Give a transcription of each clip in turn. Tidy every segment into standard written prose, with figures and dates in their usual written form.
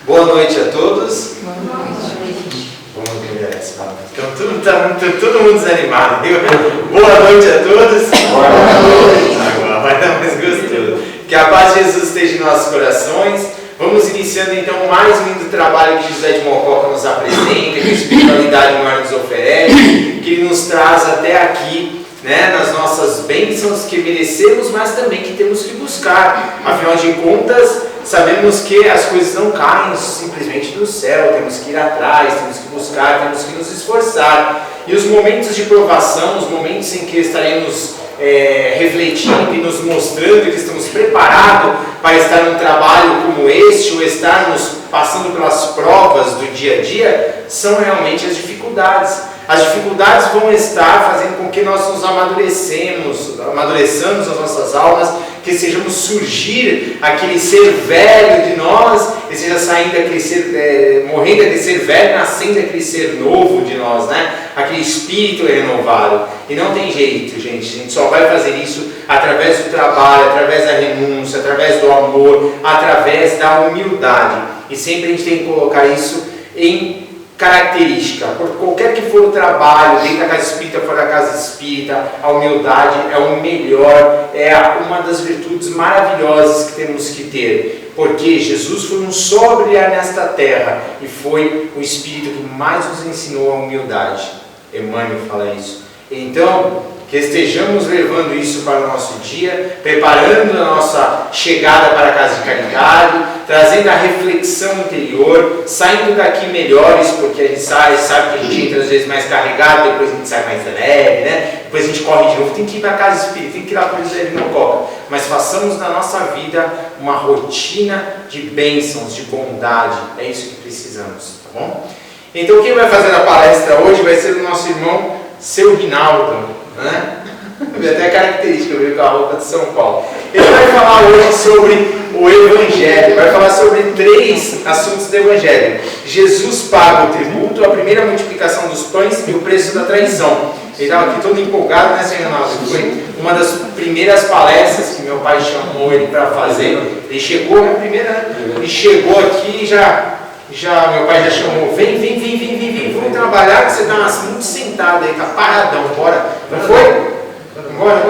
Boa noite a todos. Boa noite. Vamos ver essa. Então todo mundo desanimado. Boa noite a todos. Boa noite. Agora vai dar mais gostoso. Que a paz de Jesus esteja em nossos corações. Vamos iniciando então mais um lindo trabalho que José de Mococa nos apresenta, que a espiritualidade maior nos oferece, que ele nos traz até aqui, né, nas nossas bênçãos que merecemos, mas também que temos que buscar. Afinal de contas, sabemos que as coisas não caem simplesmente do céu, temos que ir atrás, temos que buscar, temos que nos esforçar. E os momentos de provação, os momentos em que estaremos refletindo e nos mostrando que estamos preparados para estar num trabalho como este, ou estarmos passando pelas provas do dia a dia, são realmente as dificuldades. As dificuldades vão estar fazendo com que nós nos amadureçamos as nossas almas, que sejamos surgir aquele ser velho de nós, que seja saindo daquele ser, morrendo daquele ser velho, nascendo daquele ser novo de nós, né? Aquele espírito renovado. E não tem jeito, gente. A gente só vai fazer isso através do trabalho, através da renúncia, através do amor, através da humildade. E sempre a gente tem que colocar isso em característica, por qualquer que for o trabalho, dentro da casa espírita, fora da casa espírita, a humildade é o melhor, é uma das virtudes maravilhosas que temos que ter, porque Jesus foi um sol a brilhar nesta terra e foi o Espírito que mais nos ensinou a humildade. Emmanuel fala isso. Então, que estejamos levando isso para o nosso dia, preparando a nossa chegada para a casa de caridade, trazendo a reflexão interior, saindo daqui melhores, porque a gente sabe que a gente entra às vezes mais carregado, depois a gente sai mais leve, né? Depois a gente corre de novo, tem que ir para a casa espírita, tem que ir lá para o José de Mococa. Mas façamos na nossa vida uma rotina de bênçãos, de bondade, é isso que precisamos, tá bom? Então quem vai fazer a palestra hoje vai ser o nosso irmão Seu Rinaldo, né? Até a característica, eu vi com a roupa de São Paulo. Ele vai falar hoje sobre o Evangelho, vai falar sobre 3 assuntos do Evangelho. Jesus paga o tributo, a primeira multiplicação dos pães e o preço da traição. Ele estava aqui todo empolgado, né, Senhor Ronaldo? Foi uma das primeiras palestras que meu pai chamou ele para fazer. Ele chegou, ele chegou aqui e já meu pai já chamou, vem, vamos trabalhar, que você está muito sentado aí, está paradão, bora. Não foi? Bora.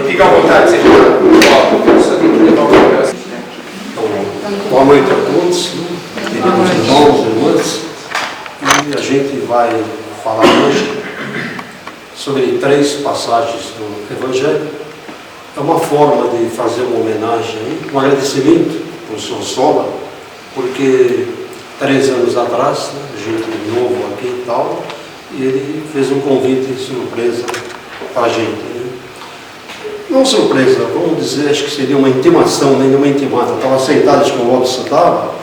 Fica à vontade, seja. Só tem que levar o papel. Boa noite a todos, queridos irmãos e irmãs. E a gente vai falar hoje sobre 3 passagens do Evangelho. É uma forma de fazer uma homenagem, um agradecimento para o Sr. Sola, porque 3 anos atrás, né, gente novo aqui e tal, e ele fez um convite surpresa para a gente. Né? Não surpresa, vamos dizer, acho que seria uma intimação, nem uma intimada. Eu estava sentado, acho que o Walter estava,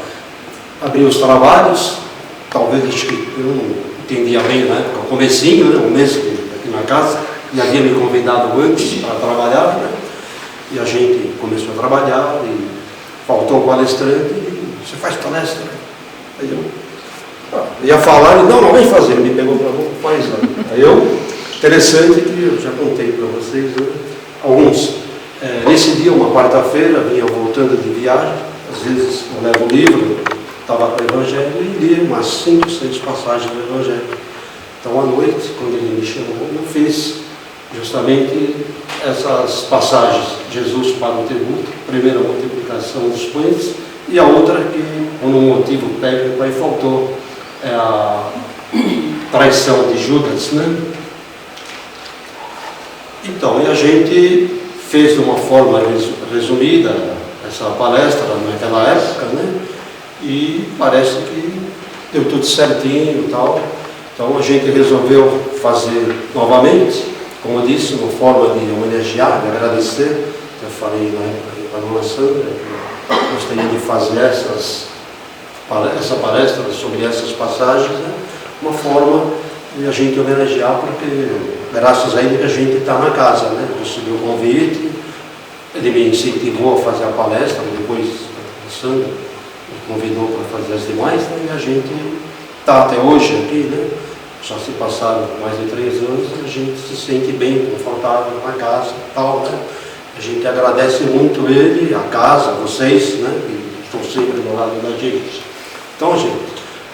abri os trabalhos, talvez acho que eu não entendia bem na época, comecinho, né, um mês aqui na casa, e havia me convidado antes para trabalhar, né? E a gente começou a trabalhar, e faltou o palestrante, e você faz palestra? Aí eu ia falar, ele, não, vem fazer, ele me pegou para mão, faz lá. Aí interessante que eu já contei para vocês, né? Alguns. Nesse dia, uma quarta-feira, vinha voltando de viagem, às vezes eu levo o livro, estava com o Evangelho e li umas 5, 6 passagens do Evangelho. Então, à noite, quando ele me chamou, eu fiz justamente essas passagens. Jesus paga o tributo, primeira multiplicação dos pães, e a outra que, por um motivo técnico, aí faltou, é a traição de Judas, né? Então, e a gente fez de uma forma resumida essa palestra naquela época, né? E parece que deu tudo certinho e tal. Então a gente resolveu fazer novamente, como eu disse, uma forma de homenagear, de agradecer. Eu falei na época para a dona Sandra que eu gostaria de fazer essa palestra sobre essas passagens, né? Uma forma de a gente homenagear, porque graças a ele que a gente está na casa, né? Eu recebi o convite, ele me incentivou a fazer a palestra, depois a Sandra me convidou para fazer as demais, né? E a gente está até hoje aqui, né? Já se passaram mais de 3 anos, a gente se sente bem, confortável na casa e tal, né? A gente agradece muito ele, a casa, vocês, né? Que estão sempre do lado da gente. Então, gente,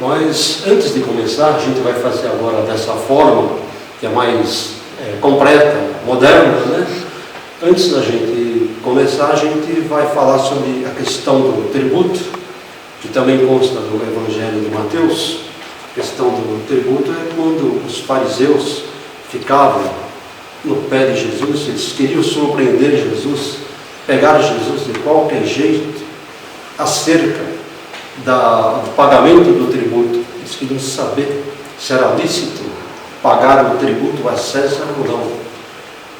nós, antes de começar, a gente vai fazer agora dessa forma, que é mais completa, moderna, né? Antes da gente começar, a gente vai falar sobre a questão do tributo, que também consta do Evangelho de Mateus. A questão do tributo é quando os fariseus ficavam no pé de Jesus, eles queriam surpreender Jesus, pegar Jesus de qualquer jeito, acerca do pagamento do tributo. Eles queriam saber se era lícito pagar o tributo a César ou não.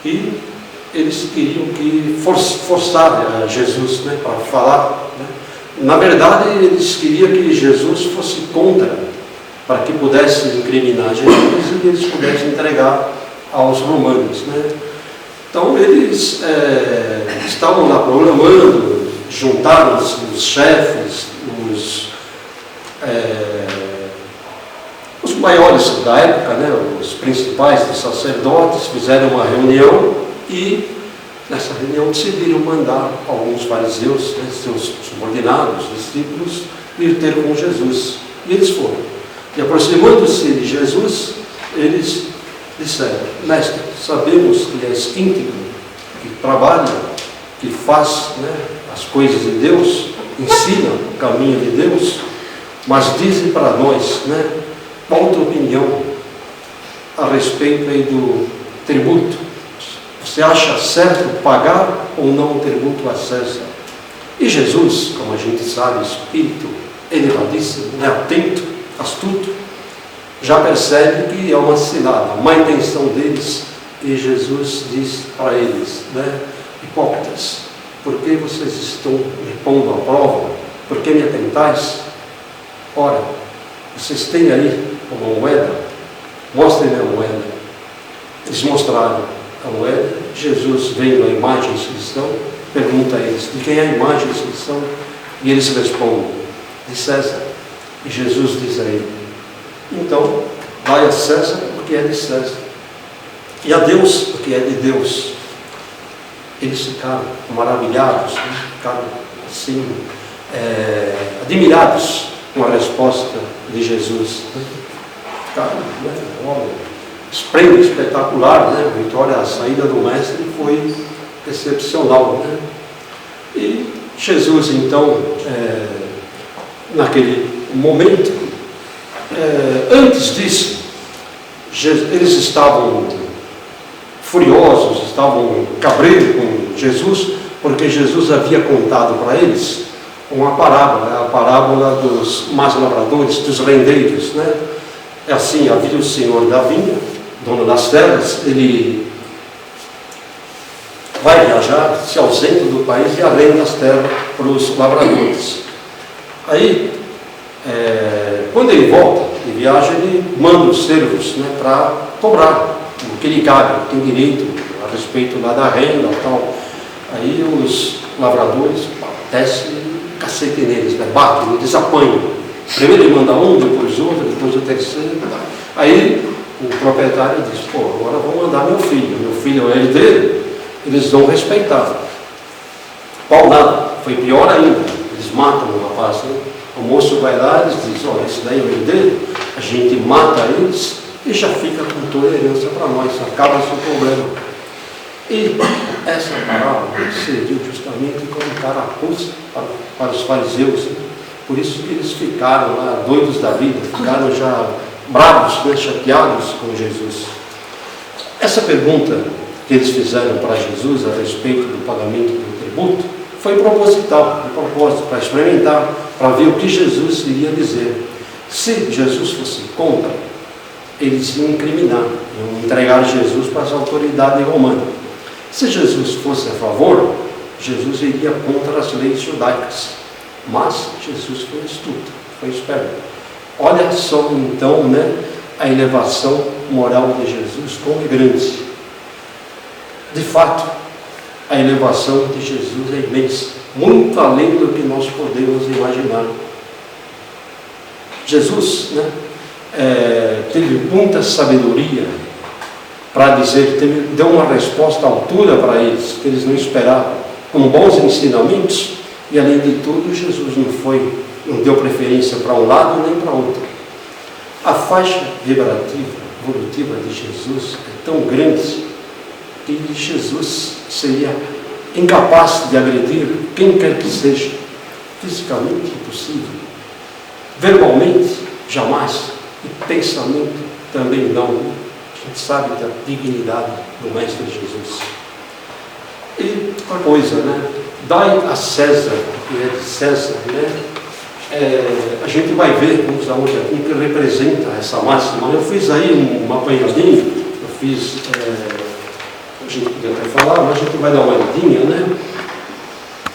E eles queriam que forçar Jesus, né, para falar, né? Na verdade, eles queriam que Jesus fosse contra, para que pudesse incriminar Jesus e eles pudessem entregar aos romanos, né? Então eles estavam lá programando, juntaram os chefes, os maiores da época, né, os principais dos sacerdotes, fizeram uma reunião e nessa reunião decidiram mandar alguns fariseus, né, seus subordinados, discípulos, ir ter com Jesus. E eles foram. E aproximando-se de Jesus, eles disseram: Mestre, sabemos que és íntegro, que trabalha, que faz, né, as coisas de Deus, ensina o caminho de Deus, mas dize para nós, né, qual a tua opinião a respeito aí do tributo? Você acha certo pagar ou não o tributo a César? E Jesus, como a gente sabe, espírito elevadíssimo, né, atento, astuto, já percebe que é uma cilada, uma intenção deles, e Jesus diz para eles, né, hipócritas, por que vocês estão me pondo à prova? Por que me atentais? Ora, vocês têm aí uma moeda? Mostrem-me a moeda. Eles mostraram a moeda. Jesus, vendo a imagem e inscrição, pergunta a eles: de quem é a imagem e inscrição? E eles respondem: de César. E Jesus diz a ele: então, dai a César o que é de César, e a Deus o que é de Deus. Eles ficaram maravilhados, né? Ficaram assim, admirados com a resposta de Jesus. Ficaram, né? Olha, prêmio espetacular, né? A vitória, a saída do mestre foi excepcional, né? E Jesus, então, naquele momento, antes disso, eles estavam furiosos, estavam cabreiros com Jesus, porque Jesus havia contado para eles uma parábola, a parábola dos más lavradores, dos rendeiros, né? É assim, havia o senhor da vinha, dono das terras, ele vai viajar, se ausenta do país e arrenda as terras para os lavradores. Aí, quando ele volta de viagem, ele manda os servos, né, para cobrar o que lhe cabe, tem direito a respeito lá da renda e tal. Aí os lavradores descem cacete neles, né, batem, eles apanham. Primeiro ele manda um, depois outro, depois o terceiro. Aí o proprietário diz: pô, agora vou mandar meu filho é herdeiro, eles vão respeitar. Paulada, foi pior ainda, eles matam o rapaz, né? O moço vai lá e diz: olha, esse daí é o herdeiro, a gente mata eles e já fica com toda a herança para nós, acaba esse problema. E essa parábola serviu justamente como carapuça para os fariseus, né? Por isso que eles ficaram lá doidos da vida, ficaram já bravos, né, chateados com Jesus. Essa pergunta que eles fizeram para Jesus a respeito do pagamento do tributo foi proposital, de propósito, para experimentar, para ver o que Jesus iria dizer. Se Jesus fosse contra, eles iam incriminar, iam entregar Jesus para as autoridades romanas. Se Jesus fosse a favor, Jesus iria contra as leis judaicas. Mas Jesus foi astuto, foi esperto. Olha só então, né, a elevação moral de Jesus, como é grande. De fato, a elevação de Jesus é imensa, muito além do que nós podemos imaginar. Jesus, né, teve muita sabedoria para dizer, deu uma resposta à altura para eles, que eles não esperavam, com bons ensinamentos. E além de tudo, Jesus não foi não deu preferência para um lado nem para outro. A faixa vibrativa, evolutiva de Jesus é tão grande que Jesus seria incapaz de agredir quem quer que seja. Fisicamente impossível. Verbalmente, jamais. E pensamento também não. A gente sabe da dignidade do Mestre Jesus. E uma coisa, né? Dai a César o que é de César, né? A gente vai ver, vamos usar hoje aqui, que representa essa máxima. Eu fiz aí um apanhadinho, a gente podia até falar, mas a gente vai dar uma olhadinha, né?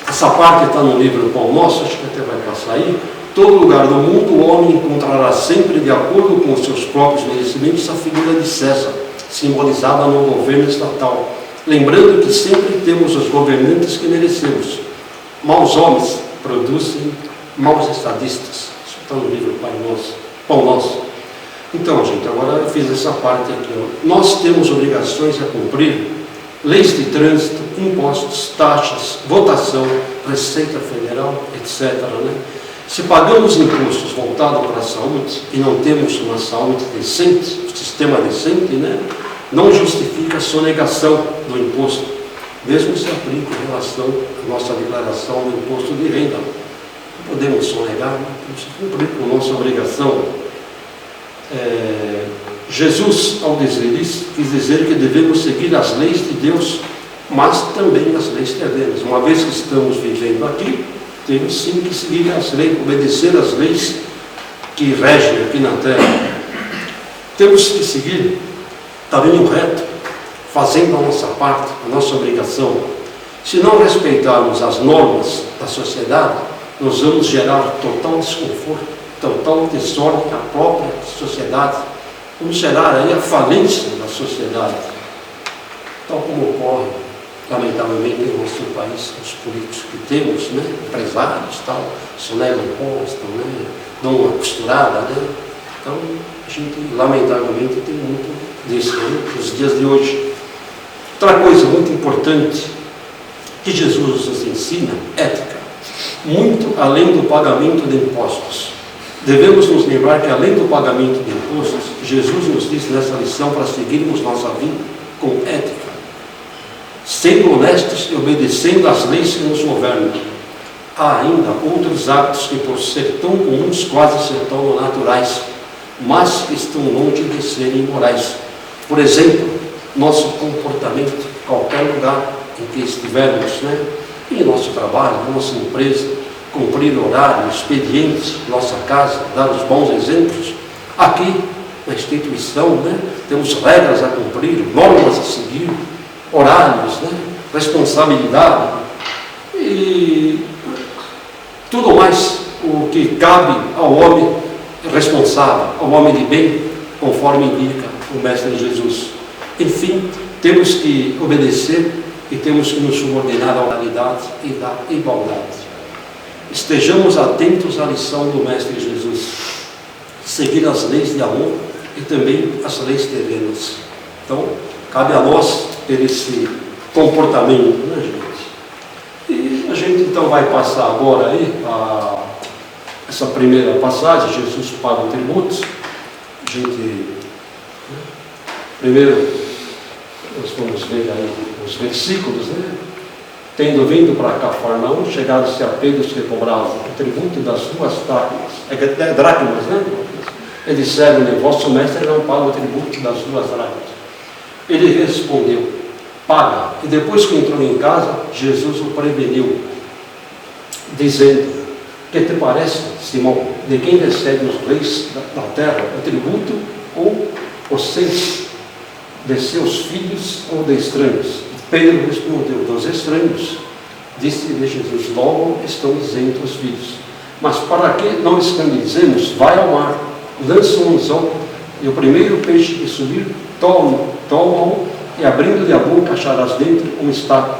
Essa parte está no livro Pão Nosso, acho que até vai passar aí. Todo lugar do mundo o homem encontrará sempre, de acordo com os seus próprios merecimentos, a figura de César, simbolizada no governo estatal. Lembrando que sempre temos os governantes que merecemos. Maus homens produzem maus estadistas. Isso está no livro Pão Nosso. Então, gente, agora eu fiz essa parte aqui. Nós temos obrigações a cumprir: leis de trânsito, impostos, taxas, votação, Receita Federal, etc. Né? Se pagamos impostos voltados para a saúde e não temos uma saúde decente, um sistema decente, né? Não justifica a sonegação do imposto, mesmo se aplique em relação à nossa declaração do imposto de renda. Não podemos sonegar, temos que cumprir com nossa obrigação. Jesus, ao dizer isso, quis dizer que devemos seguir as leis de Deus, mas também as leis terrenas. Uma vez que estamos vivendo aqui, temos sim que seguir as leis, obedecer as leis que regem aqui na terra. Temos que seguir caminho reto, fazendo a nossa parte, a nossa obrigação. Se não respeitarmos as normas da sociedade, nós vamos gerar total desconforto, total desordem à própria sociedade. Vamos gerar aí a falência da sociedade, tal como ocorre, lamentavelmente, no nosso país, os políticos que temos, né, empresários, tal, sonegam imposto, né, dão uma costurada, né. Então, a gente, lamentavelmente, tem muito disso, né, nos dias de hoje. Outra coisa muito importante que Jesus nos ensina: ética, muito além do pagamento de impostos. Devemos nos lembrar que, além do pagamento de impostos, Jesus nos diz nessa lição para seguirmos nossa vida com ética, sendo honestos e obedecendo às leis que nos governam. Há ainda outros atos que, por ser tão comuns, quase se tornam naturais, mas que estão longe de serem imorais. Por exemplo, nosso comportamento em qualquer lugar em que estivermos, né? Em nosso trabalho, na nossa empresa, cumprir horário, expediente, nossa casa, dar os bons exemplos. Aqui, na instituição, né? Temos regras a cumprir, normas a seguir, horários, né? Responsabilidade e tudo mais o que cabe ao homem responsável, ao homem de bem, conforme indica o Mestre Jesus. Enfim, temos que obedecer e temos que nos subordinar à moralidade e da igualdade. Estejamos atentos à lição do Mestre Jesus, seguir as leis de amor e também as leis terrenas. Então, cabe a nós ter esse comportamento, né, gente? E a gente então vai passar agora aí essa primeira passagem. Jesus paga o tributo. A gente, primeiro, nós vamos ver aí os versículos, né? Tendo vindo para Cafarnaum, chegaram-se a Pedro que cobravam o tributo das 2 dracmas, né? E disseram-lhe: vosso mestre não paga o tributo das 2 dracmas. Ele respondeu: paga. E depois que entrou em casa, Jesus o preveniu, dizendo: que te parece, Simão, de quem recebem os reis da terra o tributo, ou vocês, de seus filhos ou de estranhos? Pedro respondeu: dos estranhos. Disse-lhe Jesus: logo estão isentos os filhos. Mas para que não escandalizemos, vai ao mar, lança um anzol, e o primeiro peixe que subir, toma-o, e abrindo-lhe a boca, acharás dentro um estáquio.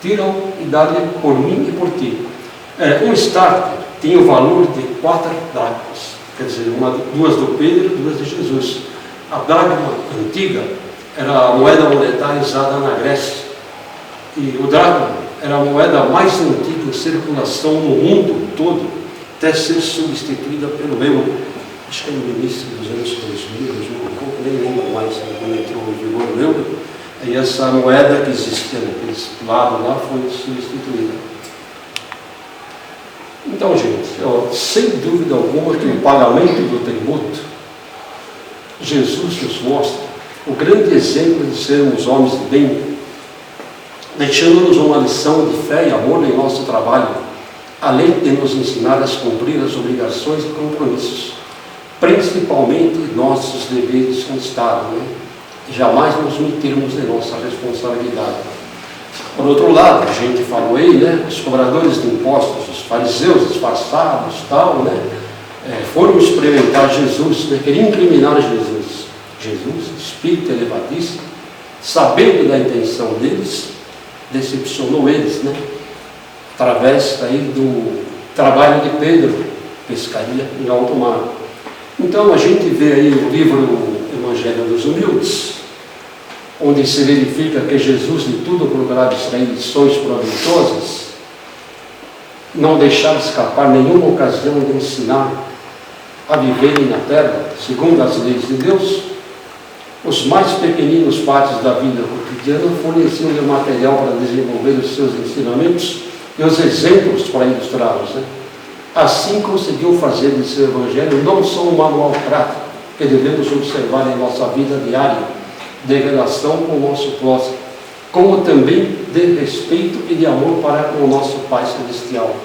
Tira-o e dá-lhe por mim e por ti. Um estáquio tinha o valor de 4 dracmas, quer dizer, 2 do Pedro e 2 de Jesus. A dracma antiga era a moeda monetária usada na Grécia, e o dracma era a moeda mais antiga em circulação no mundo todo. até ser substituída pelo euro. Acho que é no início dos anos 2000, 2000 e pouco, nem lembro mais quando entrou em vigor o euro. Aí essa moeda que existia naquele lado lá foi substituída. Então, gente, sem dúvida alguma que o pagamento do tributo, Jesus nos mostra o grande exemplo de sermos homens de bem, deixando-nos uma lição de fé e amor em nosso trabalho, além de nos ensinar a cumprir as obrigações e compromissos, principalmente nossos deveres com o Estado, né? Jamais nos mentirmos de nossa responsabilidade. Por outro lado, a gente falou aí, né? Os cobradores de impostos, os fariseus disfarçados, tal, né? Foram experimentar Jesus, né? Queriam incriminar Jesus. Jesus, espírito elevadíssimo, sabendo da intenção deles, decepcionou eles, né? Através aí do trabalho de Pedro, pescaria em alto mar. Então a gente vê aí o livro Evangelho dos Humildes, onde se verifica que Jesus de tudo procurava extrair lições proveitosas, não deixava escapar nenhuma ocasião de ensinar a viverem na terra, segundo as leis de Deus. Os mais pequeninos partes da vida cotidiana forneciam-lhe material para desenvolver os seus ensinamentos e os exemplos para ilustrá-los, né? Assim conseguiu fazer de seu Evangelho não só um manual prático que devemos observar em nossa vida diária, de relação com o nosso próximo, como também de respeito e de amor para com o nosso Pai Celestial.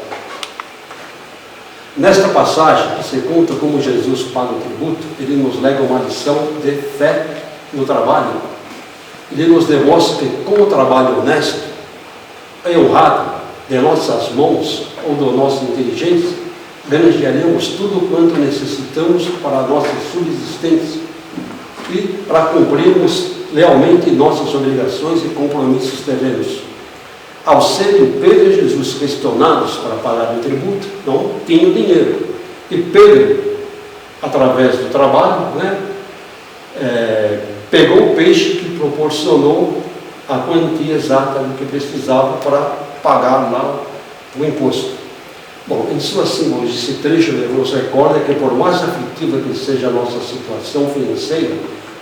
Nesta passagem, que se conta como Jesus paga o tributo, ele nos lega uma lição de fé no trabalho. Ele nos demonstra que com o trabalho honesto e honrado de nossas mãos ou da nossa inteligência, granjearemos tudo quanto necessitamos para a nossa subsistência e para cumprirmos lealmente nossas obrigações e compromissos terrenos. Ao serem Pedro e Jesus questionados para pagar o tributo, não tinham dinheiro. E Pedro, através do trabalho, né, pegou o peixe que proporcionou a quantia exata do que precisava para pagar lá o imposto. Bom, em sua simbologia, esse trecho nos recorda que, por mais aflitiva que seja a nossa situação financeira,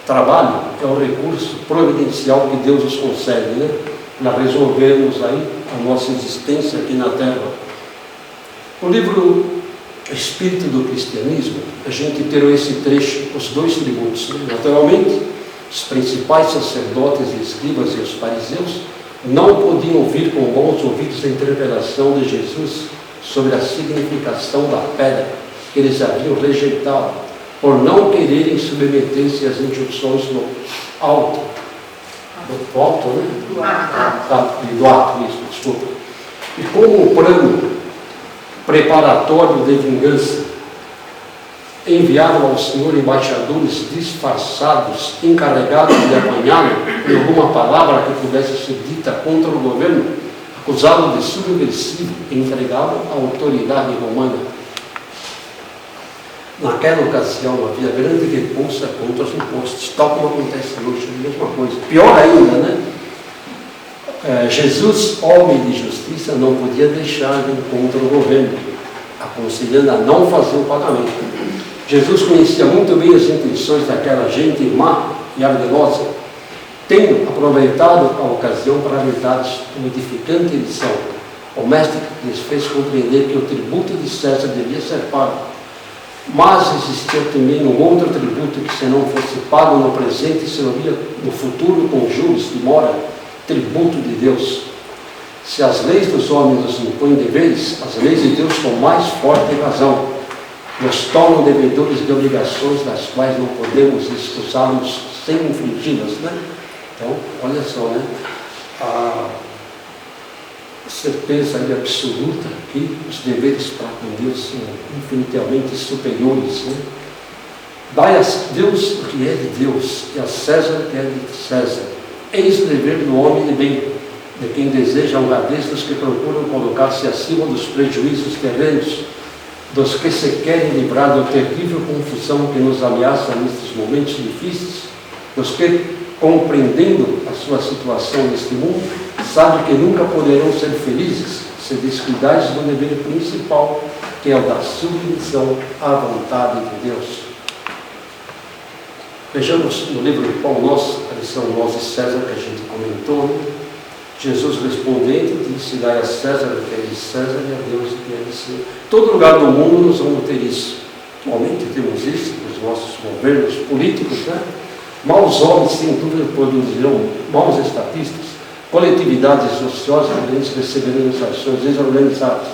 trabalho é o recurso providencial que Deus nos concede, né? Para resolvermos aí a nossa existência aqui na Terra. No livro Espírito do Cristianismo, a gente terá esse trecho, os dois tributos, né? Naturalmente, os principais sacerdotes e escribas e os fariseus não podiam ouvir com bons ouvidos a interpelação de Jesus sobre a significação da pedra que eles haviam rejeitado, por não quererem submeter-se às injunções do alto, né? Do ato, isso, desculpa. E como um plano preparatório de vingança, enviaram ao Senhor embaixadores disfarçados, encarregados de apanhá-lo por alguma palavra que pudesse ser dita contra o governo, acusá-lo de subversivo e entregá-lo à autoridade romana. Naquela ocasião havia grande repulsa contra os impostos, tal como acontece hoje, a mesma coisa. Pior ainda, né? Jesus, homem de justiça, não podia deixar de ir contra o governo, aconselhando a não fazer o pagamento. Jesus conhecia muito bem as intenções daquela gente má e ardilosa, tendo aproveitado a ocasião para lhes uma edificante lição. O mestre lhes fez compreender que o tributo de César devia ser pago, mas existia também um outro tributo que, se não fosse pago no presente, serviria no futuro com juros de mora, tributo de Deus. Se as leis dos homens nos impõem deveres, as leis de Deus com mais forte razão nos tornam devedores de obrigações das quais não podemos excusar-nos sem infringi-las, né? Então, olha só, né? A certeza absoluta que os deveres para com Deus são infinitamente superiores, né? Dai a Deus o que é de Deus e a César o que é de César. Eis o dever do homem de bem, de quem deseja a honradez dos que procuram colocar-se acima dos prejuízos terrenos, dos que se querem livrar da terrível confusão que nos ameaça nestes momentos difíceis, dos que, compreendendo a sua situação neste mundo, sabem que nunca poderão ser felizes se descuidares do dever principal, que é o da submissão à vontade de Deus. Vejamos no livro de Paulo Nosso, a lição Nós e César, que a gente comentou, né? Jesus respondendo disse: dai a César o que é de César e a Deus o que é de Deus. Todo lugar do mundo nós vamos ter isso. Atualmente temos isso nos nossos governos políticos, né? Maus homens, sem dúvida, produzirão maus estatistas, coletividades ociosas receberão ações desorganizadas.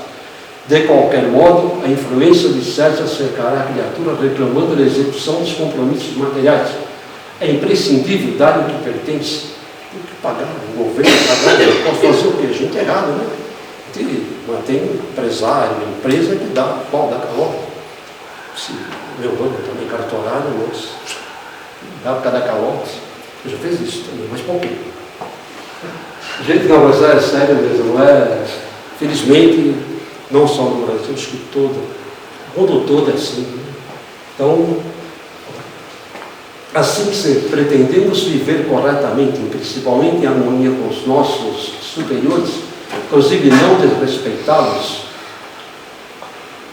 De qualquer modo, a influência de César cercará a criatura, reclamando a execução dos compromissos materiais. É imprescindível dar o que pertence. Tem que pagar o governo, pagar, pode fazer o que? A gente é errado, né? Tem empresário, empresa que dá pau da calota. Se meu nome também cartorário, mas dá cada calota. Eu já fiz isso também, mas pouquinho. Gente, não, mas é sério mesmo, não é? Felizmente, não só no Brasil, acho que todo, o mundo todo é assim. Né? Então, assim que se pretendemos viver corretamente, principalmente em harmonia com os nossos superiores, inclusive não desrespeitá-los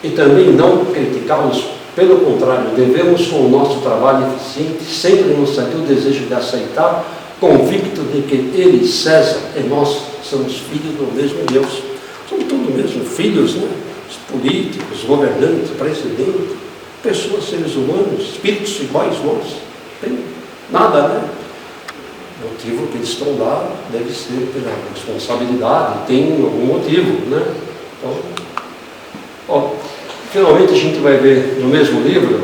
e também não criticá-los, pelo contrário, devemos, com o nosso trabalho eficiente, sempre nos sentir o desejo de aceitar, convicto de que ele, César, e nós somos filhos do mesmo Deus. Somos todos mesmo filhos, né? Os políticos, governantes, presidentes, pessoas, seres humanos, espíritos iguais nós. Tem nada, né? O motivo que eles estão lá deve ser pela responsabilidade, tem algum motivo, né? Então, ó, finalmente a gente vai ver no mesmo livro,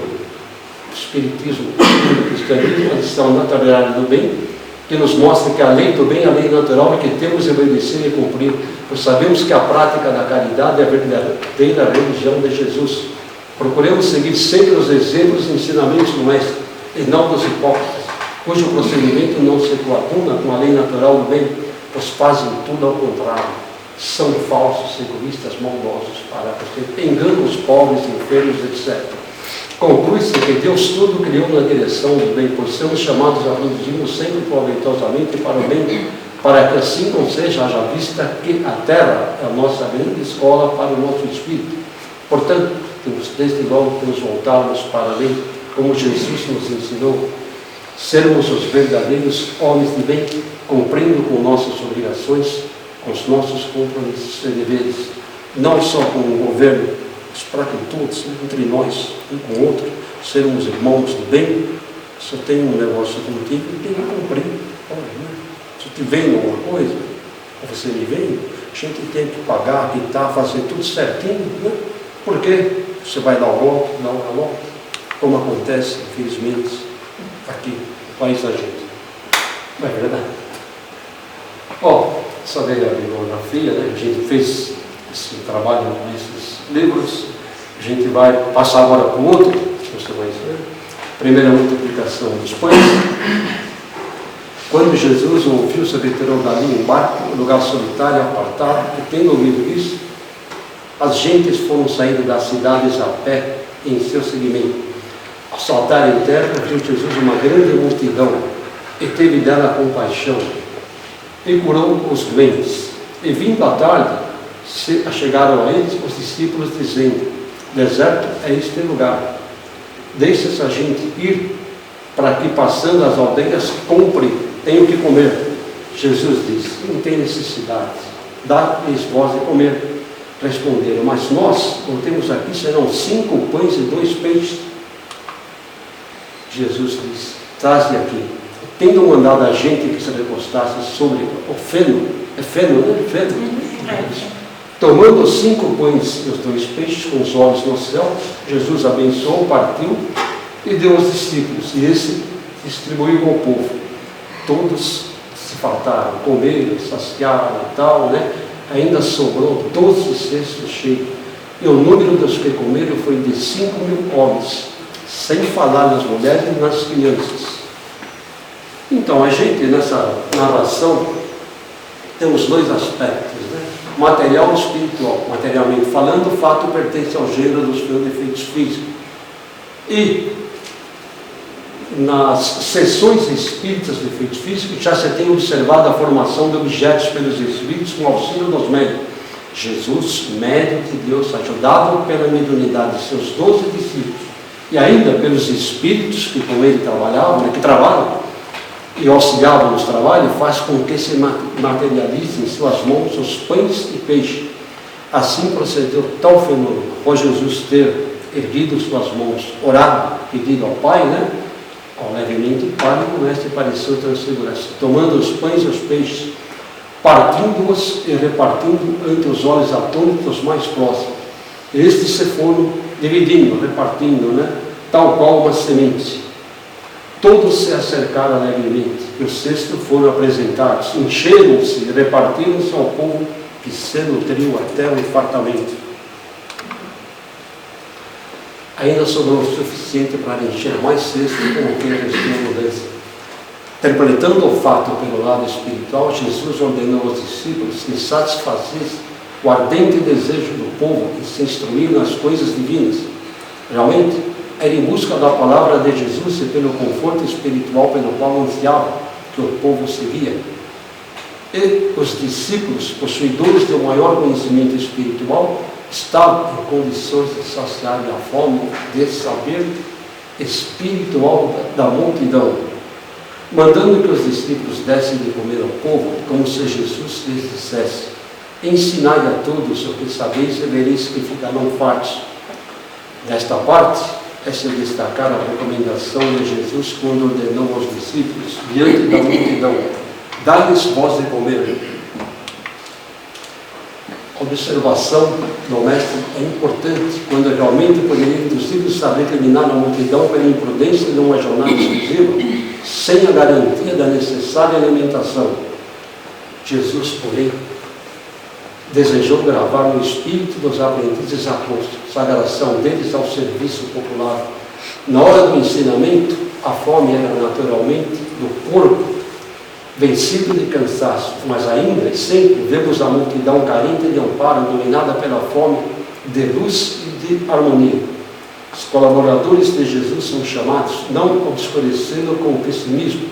Espiritismo e Cristianismo, a lição Naturalidade do Bem, que nos mostra que a lei do bem, a lei natural, é que temos de obedecer e cumprir, pois sabemos que a prática da caridade é a verdadeira religião de Jesus. Procuremos seguir sempre os exemplos e ensinamentos do Mestre, e não dos hipócritas, cujo procedimento não se coaduna com a lei natural do bem, pois fazem tudo ao contrário. São falsos, egoístas, maldosos, parásitos, enganam os pobres, enfermos, etc. Conclui-se que Deus tudo criou na direção do bem, pois somos chamados a produzirmos sempre proveitosamente para o bem, para que assim não seja, haja vista que a terra é a nossa grande escola para o nosso espírito. Portanto, temos desde logo que nos voltarmos para a lei, como Jesus nos ensinou, sermos os verdadeiros homens de bem, cumprindo com nossas obrigações, com os nossos compromissos e deveres, não só com o governo, mas para com todos, entre nós, um com o outro, sermos irmãos de bem. Se eu tenho um negócio contigo, eu tenho que cumprir. Olha, né? Se eu te vendo alguma coisa, ou você me vem, a gente tem que pagar, quitar, fazer tudo certinho, né? Por quê? Você vai dar o golpe, não dá o golpe, como acontece, infelizmente, aqui no país da gente. Não é verdade? Ó, essa veio a bibliografia, né? A gente fez esse trabalho nesses livros. A gente vai passar agora para o outro, você vai ver. Primeira multiplicação dos pães. Quando Jesus ouviu, se retirou dali em barco, lugar solitário, apartado, e tendo ouvido isso, as gentes foram saindo das cidades a pé em seu seguimento. Ao saltar em terra, viu Jesus uma grande multidão e teve dela compaixão e curou os doentes. E vindo à tarde, chegaram a eles os discípulos dizendo: deserto é este lugar, deixe essa gente ir, para que passando as aldeias comprem, tenham que comer. Jesus disse: não tem necessidade, dá-lhes vós de comer. Responderam: mas nós não temos aqui senão 5 pães e 2 peixes. Jesus disse: traze aqui. Tendo mandado a gente que se recostasse sobre o feno, é feno, né? Feno. Tomando os 5 pães e os 2 peixes, com os olhos no céu, Jesus abençoou, partiu e deu aos discípulos, e esse distribuiu ao povo. Todos se fartaram, comeram, saciaram e tal, né? Ainda sobrou 12 cestos cheios. E o número dos que comeram foi de 5.000 homens, sem falar nas mulheres e nas crianças. Então, a gente, nessa narração, temos 2 aspectos, né? Material e espiritual. Materialmente falando, o fato pertence ao gênero dos seus defeitos físicos. E nas sessões espíritas de defeitos físicos, já se tem observado a formação de objetos pelos espíritos com auxílio dos médicos. Jesus, médio de Deus, ajudado pela mediunidade de seus 12 discípulos e ainda pelos espíritos que com ele trabalhavam, que trabalham e auxiliavam nos trabalhos, faz com que se materialize em suas mãos os pães e peixes. Assim procedeu tal fenômeno. Após Jesus ter erguido suas mãos, orado, pedido ao Pai, levemente o Pai, o mestre pareceu transfigurar-se, tomando os pães e os peixes, partindo-os e repartindo entre os olhos atônitos mais próximos. Estes se foram dividindo, repartindo, tal qual uma semente. Todos se acercaram alegremente, e os cestos foram apresentados, encheram-se e repartiram-se ao povo que se nutriu até o fartamento. Ainda sobrou o suficiente para encher mais cestos como que restou a mudança. Interpretando o fato pelo lado espiritual, Jesus ordenou aos discípulos que satisfazessem o ardente desejo do povo em se instruir nas coisas divinas. Realmente, era em busca da palavra de Jesus e pelo conforto espiritual pelo qual ansiava que o povo seguia. E os discípulos, possuidores do maior conhecimento espiritual, estavam em condições de saciar a fome de saber espiritual da multidão, mandando que os discípulos dessem de comer ao povo, como se Jesus lhes dissesse: ensinai a todos o que sabeis e vereis que ficarão fartos. Nesta parte, é se destacar a recomendação de Jesus quando ordenou aos discípulos, diante da multidão: dai-lhes vós de comer. A observação do mestre é importante quando realmente poderia induzir saber terminar a multidão pela imprudência de uma jornada exclusiva, sem a garantia da necessária alimentação. Jesus, porém, desejou gravar no espírito dos aprendizes a consagração deles ao serviço popular. Na hora do ensinamento, a fome era naturalmente do corpo, vencido de cansaço, mas ainda e sempre vemos a multidão carente de amparo, dominada pela fome de luz e de harmonia. Os colaboradores de Jesus são chamados não a obscurecê-lo com o pessimismo,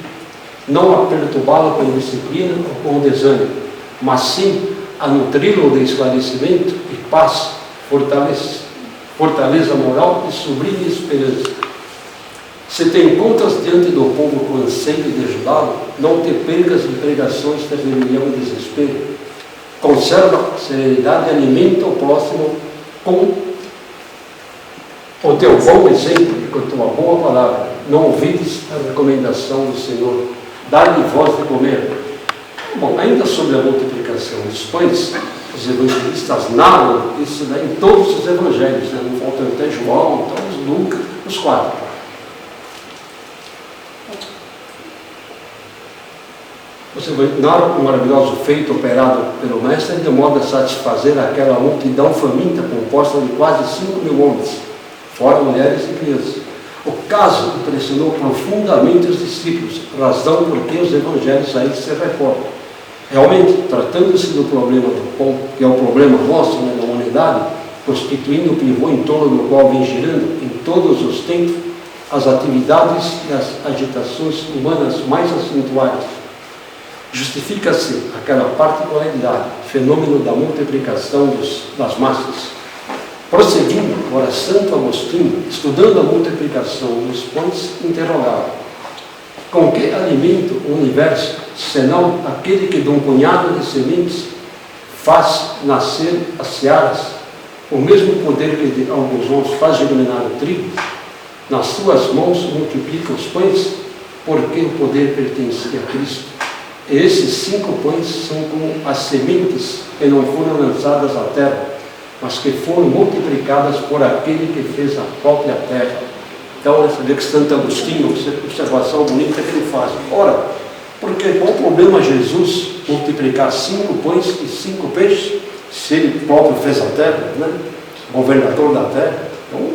não a perturbá-lo com indisciplina ou com o desânimo, mas sim a nutri-lo de esclarecimento e paz, fortaleza moral e sublime esperança. Se te encontras diante do povo com anseio de ajudá-lo, não te percas em pregações de rebelião e desespero. Conserva serenidade e alimenta o próximo com o teu bom exemplo e com a tua boa palavra. Não ouvides a recomendação do Senhor: dá-lhe vós de comer. Bom, ainda sobre a multiplicação dos pães, os evangelistas narram isso em todos os evangelhos, não falta até João, então Lucas, os 4. Você narra um maravilhoso feito operado pelo mestre de modo a satisfazer aquela multidão faminta composta de quase 5.000 homens, fora mulheres e crianças. O caso impressionou profundamente os discípulos, razão por que os evangelhos aí se recordam. Realmente, tratando-se do problema do pão, que é o problema nosso, da humanidade, constituindo o pivô em torno do qual vem girando em todos os tempos as atividades e as agitações humanas mais acentuadas, justifica-se aquela particularidade, fenômeno da multiplicação das massas. Prosseguindo, ora Santo Agostinho, estudando a multiplicação dos pães, interrogava: com que alimento o universo, senão aquele que de um punhado de sementes faz nascer as searas, o mesmo poder que de alguns mãos faz germinar o trigo? Nas suas mãos multiplica os pães, porque o poder pertence a Cristo. E esses 5 pães são como as sementes que não foram lançadas à terra, mas que foram multiplicadas por aquele que fez a própria terra. Então, você vê que Santo Agostinho, observação bonita que ele faz. Ora, porque qual o problema Jesus multiplicar 5 pães e 5 peixes, se ele próprio fez a terra, governador da terra? Então,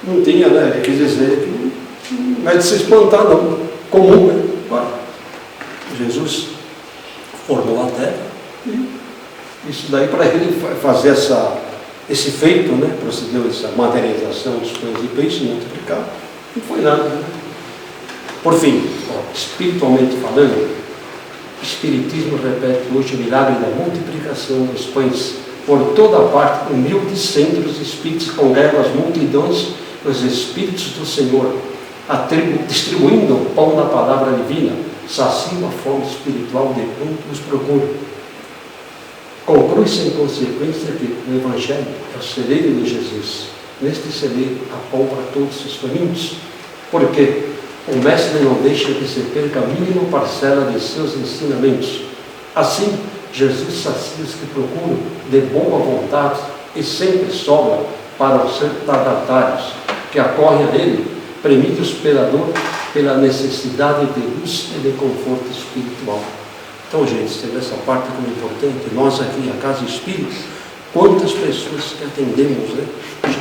não tinha, ele quis dizer que não é de se espantar, não. Comum, Jesus formou a terra e isso daí para ele fazer esse feito, procedeu essa materialização dos pães e peixes, multiplicar, não foi nada. Por fim, espiritualmente falando, o Espiritismo repete hoje o milagre da multiplicação dos pães por toda parte, humildes sempre os espíritos congregam as multidões, os espíritos do Senhor, distribuindo o pão da palavra divina, saciam a fome espiritual de quanto os procuram. Conclui-se em consequência que o Evangelho é o celeiro de Jesus. Neste celeiro há pão para todos os famintos, porque o Mestre não deixa que se perca a mínima parcela de seus ensinamentos. Assim, Jesus sacia os que procuram de boa vontade e sempre sobra para os retardatários, que acorrem a Ele, premidos pela dor, pela necessidade de luz e de conforto espiritual. Então, gente, teve essa parte como importante. Nós aqui, a Casa Espírita, quantas pessoas que atendemos, né?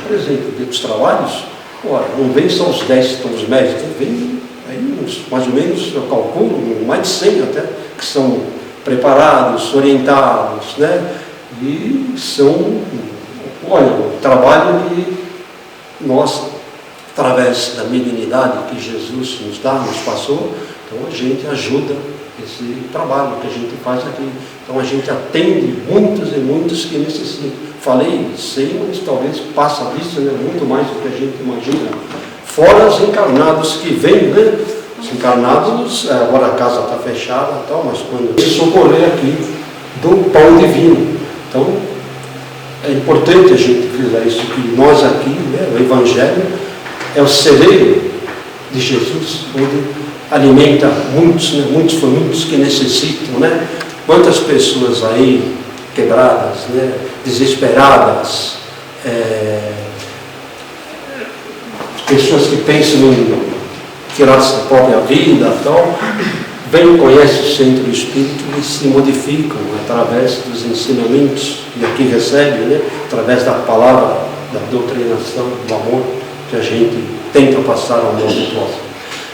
Por exemplo, dos trabalhos, ora, não vem só os 10 tons médicos, vem aí uns, mais ou menos, eu calculo, mais de 100 até, que são preparados, orientados, né? E são, olha, o trabalho que nós, através da mediunidade que Jesus nos dá, nos passou, então a gente ajuda esse trabalho que a gente faz aqui. Então a gente atende muitos e muitos que necessitam. Falei 100, mas talvez passa disso, né? Muito mais do que a gente imagina. Fora os encarnados que vêm, né? Os encarnados, agora a casa está fechada e tal, mas quando se socorrer aqui do pão divino. Então é importante a gente frisar isso, que nós aqui, né, o Evangelho é o celeiro de Jesus, onde alimenta muitos, né, muitos famintos que necessitam, né? Quantas pessoas aí quebradas, né, desesperadas, pessoas que pensam em tirar sua própria vida e tal, vêm, conhecem o centro espírita e se modificam através dos ensinamentos que aqui recebem, né, através da palavra, da doutrinação, do amor que a gente tenta passar ao nosso próximo.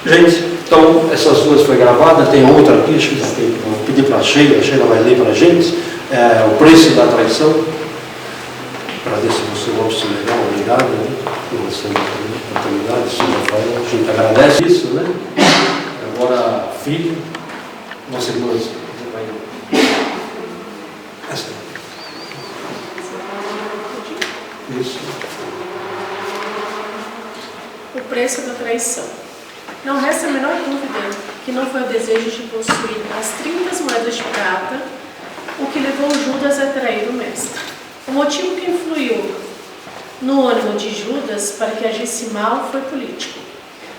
Gente, então essas duas foi gravada, tem outra aqui, acho que já tem, vou pedir para a Sheila vai ler para a gente, o preço da traição. Agradeço você, Lopes, legal, obrigado, né? Você a oportunidade, a gente agradece isso, né? Agora, filho, você vai. Essa. Isso. O preço da traição. Não resta a menor dúvida que não foi o desejo de possuir as 30 moedas de prata o que levou Judas a trair o mestre. O motivo que influiu no ânimo de Judas para que agisse mal foi político.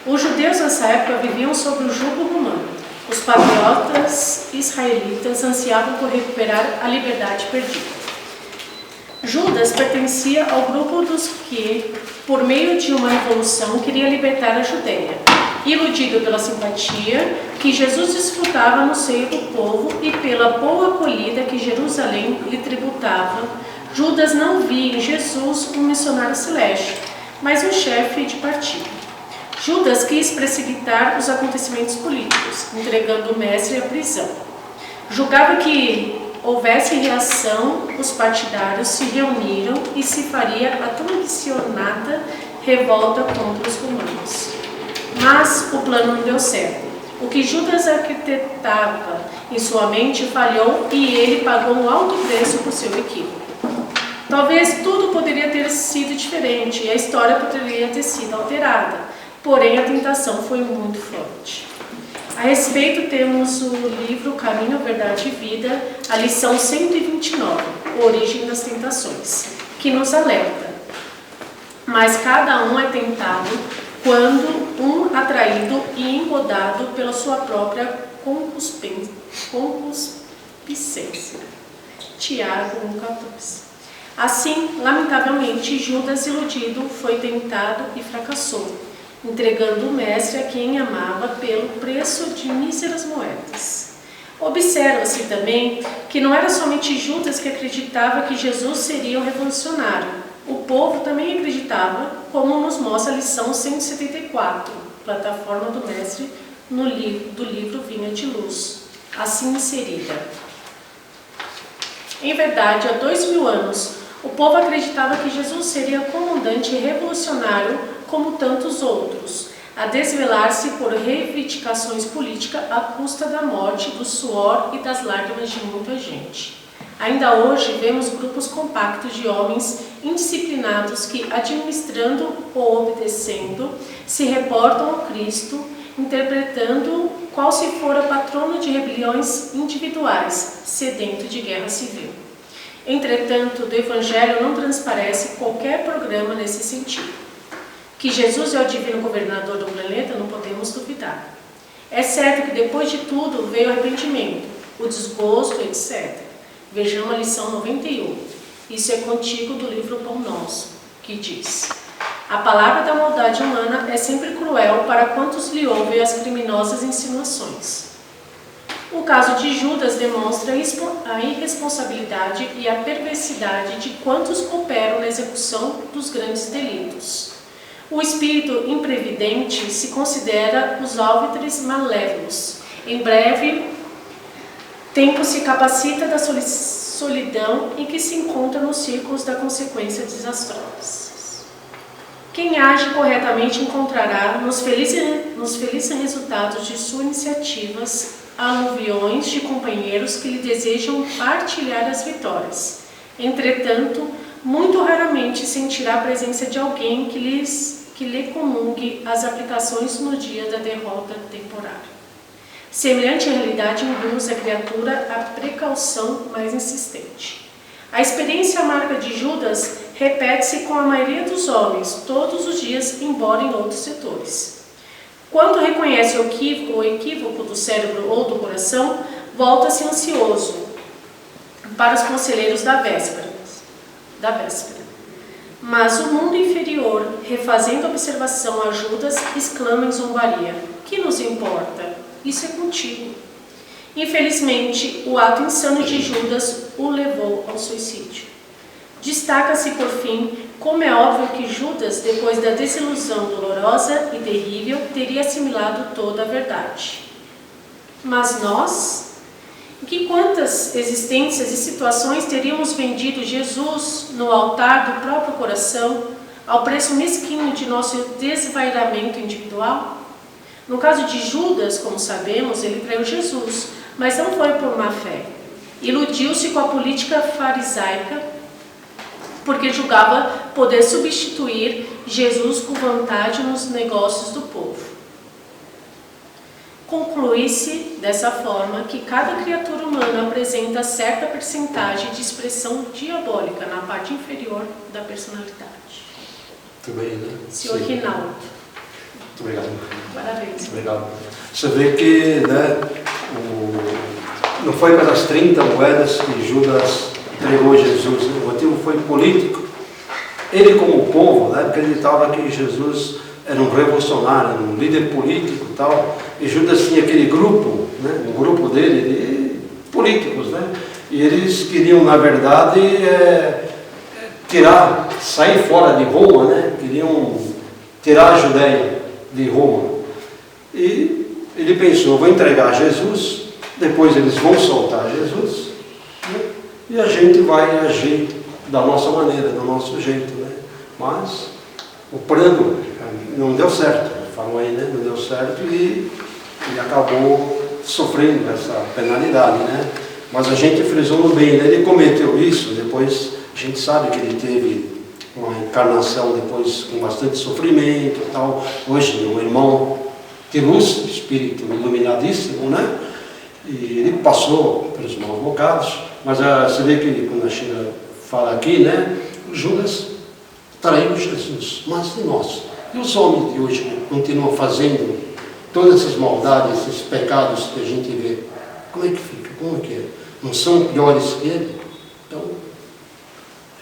Os judeus nessa época viviam sob o jugo romano. Os patriotas israelitas ansiavam por recuperar a liberdade perdida. Judas pertencia ao grupo dos que, por meio de uma revolução, queria libertar a Judeia. Iludido pela simpatia que Jesus desfrutava no seio do povo e pela boa acolhida que Jerusalém lhe tributava, Judas não via em Jesus um missionário celeste, mas um chefe de partido. Judas quis precipitar os acontecimentos políticos, entregando o mestre à prisão. Julgava que houvesse reação, os partidários se reuniram e se faria a tão ambicionada revolta contra os romanos. Mas o plano não deu certo. O que Judas arquitetava em sua mente falhou e ele pagou um alto preço por seu equívoco. Talvez tudo poderia ter sido diferente e a história poderia ter sido alterada, porém a tentação foi muito forte. A respeito temos o livro Caminho, Verdade e Vida, a lição 129, Origem das Tentações, que nos alerta. Mas cada um é tentado quando um atraído e engodado pela sua própria concupiscência. Tiago 1,14. Assim, lamentavelmente, Judas, iludido, foi tentado e fracassou, entregando o mestre a quem amava pelo preço de míseras moedas. Observa-se também que não era somente Judas que acreditava que Jesus seria um revolucionário. O povo também acreditava, como nos mostra a lição 174, plataforma do mestre, do livro Vinha de Luz, assim inserida. Em verdade, há 2000 anos, o povo acreditava que Jesus seria comandante revolucionário como tantos outros, a desvelar-se por reivindicações políticas à custa da morte, do suor e das lágrimas de muita gente. Ainda hoje vemos grupos compactos de homens indisciplinados que, administrando ou obedecendo, se reportam ao Cristo, interpretando qual se fora patrono de rebeliões individuais, sedento de guerra civil. Entretanto, do Evangelho não transparece qualquer programa nesse sentido. Que Jesus é o divino governador do planeta, não podemos duvidar. É certo que depois de tudo veio o arrependimento, o desgosto, etc. Vejamos a lição 98. Isso é contigo do livro Pão Nosso, que diz: a palavra da maldade humana é sempre cruel para quantos lhe ouvem as criminosas insinuações. O caso de Judas demonstra a irresponsabilidade e a perversidade de quantos cooperam na execução dos grandes delitos. O espírito imprevidente se considera os alvitres malévolos. Em breve tempo se capacita da solidão em que se encontra nos círculos da consequência desastrosa. Quem age corretamente encontrará nos felizes resultados de suas iniciativas aluviões de companheiros que lhe desejam partilhar as vitórias. Entretanto, muito raramente sentirá a presença de alguém que lhe comungue as aplicações no dia da derrota temporária. Semelhante realidade induz a criatura à precaução mais insistente. A experiência amarga de Judas repete-se com a maioria dos homens todos os dias, embora em outros setores. Quando reconhece o equívoco do cérebro ou do coração, volta-se ansioso para os conselheiros da véspera. Mas o mundo inferior, refazendo a observação a Judas, exclama em zombaria: que nos importa? Isso é contigo. Infelizmente, o ato insano de Judas o levou ao suicídio. Destaca-se, por fim, como é óbvio que Judas, depois da desilusão dolorosa e terrível, teria assimilado toda a verdade. Mas nós, que quantas existências e situações teríamos vendido Jesus no altar do próprio coração, ao preço mesquinho de nosso desvairamento individual? No caso de Judas, como sabemos, ele traiu Jesus, mas não foi por má fé. Iludiu-se com a política farisaica, porque julgava poder substituir Jesus com vantagem nos negócios do povo. Conclui-se dessa forma que cada criatura humana apresenta certa percentagem de expressão diabólica na parte inferior da personalidade. Muito bem, né? Senhor Rinaldo. Muito obrigado. Parabéns. Obrigado. Você vê que, né, não foi pelas 30 moedas que Judas entregou Jesus, o motivo foi político. Ele, como povo, né, acreditava que Jesus era um revolucionário, era um líder político e tal, e Judas tinha aquele grupo, né, um grupo dele de políticos, né, e eles queriam, na verdade, sair fora de Roma, né, queriam tirar a Judéia de Roma. E ele pensou: vou entregar Jesus, depois eles vão soltar Jesus, né, e a gente vai agir da nossa maneira, do nosso jeito, né? Mas o plano não deu certo, falou aí, né? Não deu certo e ele acabou sofrendo essa penalidade, né? Mas a gente frisou no bem, né? Ele cometeu isso, depois a gente sabe que ele teve uma encarnação depois com bastante sofrimento e tal. Hoje um irmão de luz, espírito iluminadíssimo, né? E ele passou pelos maus bocados, mas você vê que quando a Sheila fala aqui, né? Judas traiu Jesus, mas e nós? E os homens de hoje continuam fazendo todas essas maldades, esses pecados que a gente vê? Como é que fica? Como é que é? Não são piores que ele? Então,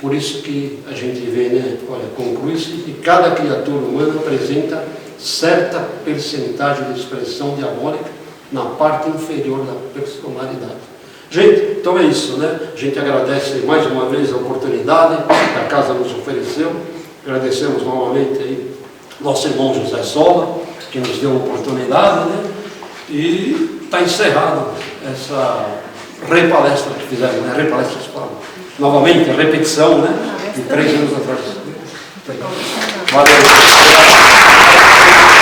por isso que a gente vê, né? Olha, conclui-se que cada criatura humana apresenta certa percentagem de expressão diabólica na parte inferior da personalidade. Gente, então é isso, né? A gente agradece mais uma vez a oportunidade que a casa nos ofereceu. Agradecemos novamente aí nosso irmão José Sola, que nos deu a oportunidade, né? E está encerrado essa repalestra que fizemos, né? Repalestra, novamente, a repetição, né? De 3 anos atrás. Valeu.